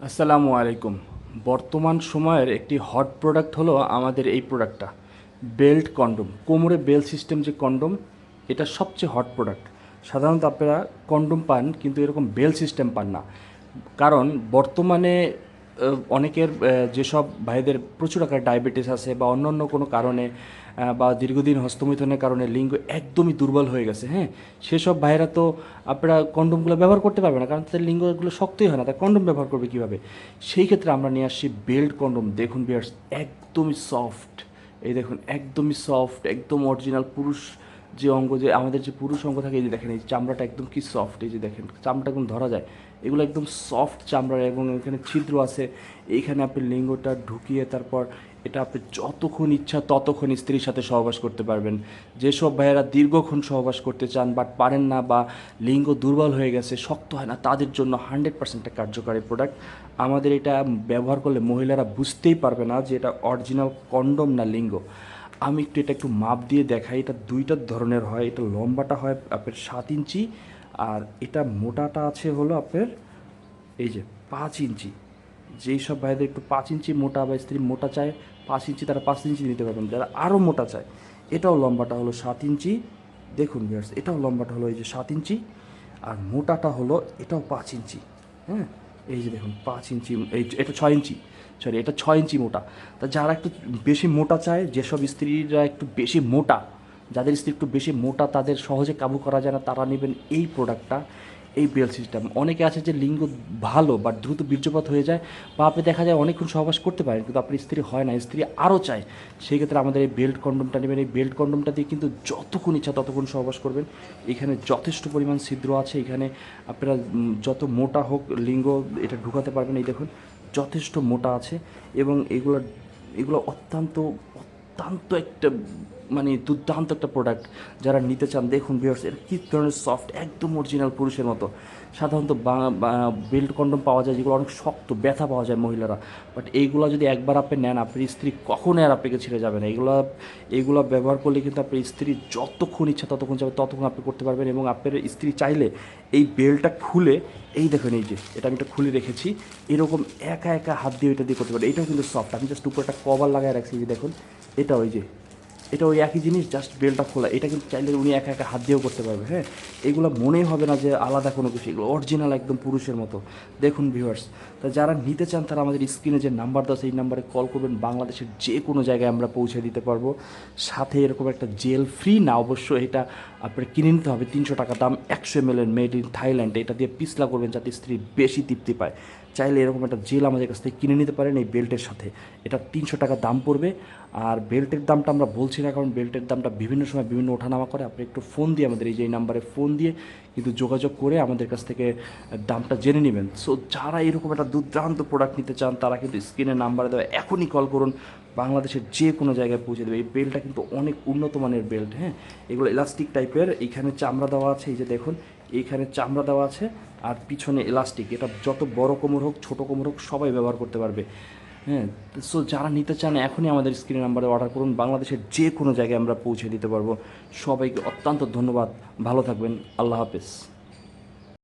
আসসালামু আলাইকুম। বর্তমান সময়ের একটি হট প্রোডাক্ট হলো আমাদের এই প্রোডাক্টটা, বেল্ট কন্ডোম। কোমরে বেল্ট সিস্টেম যে কন্ডোম, এটা সবচেয়ে হট প্রোডাক্ট। সাধারণত আপনারা কন্ডোম পান কিন্তু এরকম বেল্ট সিস্টেম পান না। কারণ বর্তমানে অনেকের যেসব ভাইদের প্রচুর আকারে ডায়াবেটিস আছে বা অন্য অন্য কোনো কারণে বা দীর্ঘদিন হস্তমৈথুনের কারণে লিঙ্গ একদমই দুর্বল হয়ে গেছে, হ্যাঁ, সেসব ভাইরা তো আপনারা কন্ডোমগুলো ব্যবহার করতে পারবে না, কারণ তাদের লিঙ্গগুলো শক্তই হয় না, তাই কন্ডোম ব্যবহার করবে কীভাবে? সেই ক্ষেত্রে আমরা নিয়ে আসছি বেল্ট কন্ডোম। দেখুন বিয়ার্স, একদমই সফট। এই দেখুন, একদমই সফট, একদম অরিজিনাল পুরুষ যে অঙ্গ, যে আমাদের যে পুরুষ অঙ্গ থাকে, এই যে দেখেন, এই চামড়াটা একদম কি সফট, এই যে দেখেন চামড়াটা একদম ধরা যায়। এগুলো একদম সফট চামড়া এবং এখানে ছিদ্র আছে। এইখানে আপনি লিঙ্গটা ঢুকিয়ে তারপর এটা আপনি যতক্ষণ ইচ্ছা ততক্ষণ স্ত্রীর সাথে সহবাস করতে পারবেন। যেসব ভাইয়েরা দীর্ঘক্ষণ সহবাস করতে চান বাট পারেন না, বা লিঙ্গ দুর্বল হয়ে গেছে, শক্ত হয় না, তাদের জন্য 100% একটা কার্যকারী প্রোডাক্ট। আমাদের এটা ব্যবহার করলে মহিলারা বুঝতেই পারবে না যে এটা অরিজিনাল কন্ডোম না লিঙ্গ। আমি এটা একটু মাপ দিয়ে দেখাই। এটা দুইটা ধরনের হয়। এটা লম্বাটা হয় আপনার 7 ইঞ্চি, আর এটা মোটাটা আছে হলো আপনার এই যে 5 ইঞ্চি। যেই সব ভাইদের একটু 5 ইঞ্চি মোটা বা স্ত্রী মোটা চায় 5 ইঞ্চি, তারা 5 ইঞ্চি নিতে পারবেন। যারা আরও মোটা চায়, এটাও লম্বাটা হলো 7 ইঞ্চি। দেখুন ভিউয়ার্স, এটাও লম্বাটা হলো এই যে 7 ইঞ্চি, আর মোটাটা হলো এটাও 5 ইঞ্চি। হ্যাঁ, এই যে দেখুন 5 ইঞ্চি, এই এটা 6 ইঞ্চি, সরি এটা 6 ইঞ্চি মোটা। তা যারা একটু বেশি মোটা চায়, যেসব স্ত্রীরা একটু বেশি মোটা, যাদের স্ত্রী একটু বেশি মোটা, তাদের সহজে কাবু করা যায় না, তারা নেবেন এই প্রোডাক্টটা, এই বেল সিস্টেম। অনেকে আছে যে লিঙ্গ ভালো বাট দ্রুত বীর্যপাত হয়ে যায়, বা আপনি দেখা যায় অনেকক্ষণ সহবাস করতে পারেন কিন্তু আপনার স্ত্রী হয় না, স্ত্রী আরও চায়, সেই ক্ষেত্রে আমাদের এই বেল্ট কন্ডোমটা নেবেন। এই বেল্ট কন্ডোমটা দিয়ে কিন্তু যতক্ষণ ইচ্ছা ততক্ষণ সহবাস করবেন। এখানে যথেষ্ট পরিমাণ ছিদ্র আছে, এখানে আপনারা যত মোটা হোক লিঙ্গ এটা ঢুকাতে পারবেন। এই দেখুন যথেষ্ট মোটা আছে, এবং এগুলো এগুলো অত্যন্ত অত্যন্ত একটা মানে দুর্দান্ত একটা প্রোডাক্ট। যারা নিতে চান দেখুন ভিউয়ার্স, এর কী ধরনের সফট, একদম অরিজিনাল পুরুষের মতো। সাধারণত বেল্ট কন্ডোম পাওয়া যায় যেগুলো অনেক শক্ত, ব্যথা পাওয়া যায় মহিলারা, বাট এইগুলো যদি একবার আপনি নেন, আপনার স্ত্রী কখনোই আর আপনাকে ছেড়ে যাবে না। এগুলো ব্যবহার করলে কিন্তু আপনার স্ত্রী যতক্ষণ ইচ্ছা ততক্ষণ যাবে, ততক্ষণ আপনি করতে পারবেন। এবং আপনার স্ত্রী চাইলে এই বেল্টটা খুলে, এই দেখুন এই যে এটা আমি এটা খুলে রেখেছি, এরকম একা একা হাত দিয়ে এটা দিয়ে করতে পারবেন। এটাও কিন্তু সফট, আমি জাস্ট উপরে একটা কভার লাগায় রাখছি, যে দেখুন এটা ওই যে এটা ওই একই জিনিস, জাস্ট বেলটা খোলা। এটা কিন্তু চাইলে উনি একা একা হাত দিয়েও করতে পারবে। হ্যাঁ, এগুলো মনেই হবে না যে আলাদা কোনো কিছু, এগুলো অরিজিনাল একদম পুরুষের মতো। দেখুন ভিউয়ার্স, তা যারা নিতে চান তারা আমাদের স্ক্রিনে যে নাম্বার দেওয়া আছে এই নাম্বারে কল করবেন। বাংলাদেশের যে কোনো জায়গায় আমরা পৌঁছে দিতে পারবো। সাথে এরকম একটা জেল ফ্রি না, অবশ্য এটা আপনার কিনে নিতে হবে, 300 টাকা দাম, 100 ml মেড ইন থাইল্যান্ড। এটা দিয়ে পিছলা করবেন যাতে স্ত্রী বেশি তৃপ্তি পায়। চাইলে এরকম একটা জেল আমাদের কাছ থেকে কিনে নিতে পারেন এই বেল্টের সাথে। এটা 300 টাকা দাম পড়বে। আর বেল্টের দামটা আমরা বলছি না, কারণ বেল্টের দামটা বিভিন্ন সময় বিভিন্ন ওঠানামা করে। আপনি একটু ফোন দিয়ে আমাদের এই যে এই নাম্বারে ফোন দিয়ে কিন্তু যোগাযোগ করে আমাদের কাছ থেকে দামটা জেনে নেবেন। সো যারা এরকম একটা দুর্দান্ত প্রোডাক্ট নিতে চান তারা কিন্তু স্ক্রিনের নাম্বারে দেওয়া এখনই কল করুন, বাংলাদেশের যে কোনো জায়গায় পৌঁছে দেবে। এই বেল্টটা কিন্তু অনেক উন্নত মানের বেল্ট। হ্যাঁ, এগুলো ইলাস্টিক টাইপের, এইখানে চামড়া দেওয়া আছে, এই যে দেখুন এইখানে চামড়া দেওয়া আছে, আর পিছনে ইলাস্টিক। এটা যত বড় কোমর হোক ছোটো কোমর হোক সবাই ব্যবহার করতে পারবে। হ্যাঁ, সো যারা নিতে চান এখনই আমাদের স্ক্রিন নাম্বারে অর্ডার করুন, বাংলাদেশের যে কোনো জায়গায় আমরা পৌঁছে দিতে পারবো। সবাইকে অত্যন্ত ধন্যবাদ, ভালো থাকবেন, আল্লাহ হাফেজ।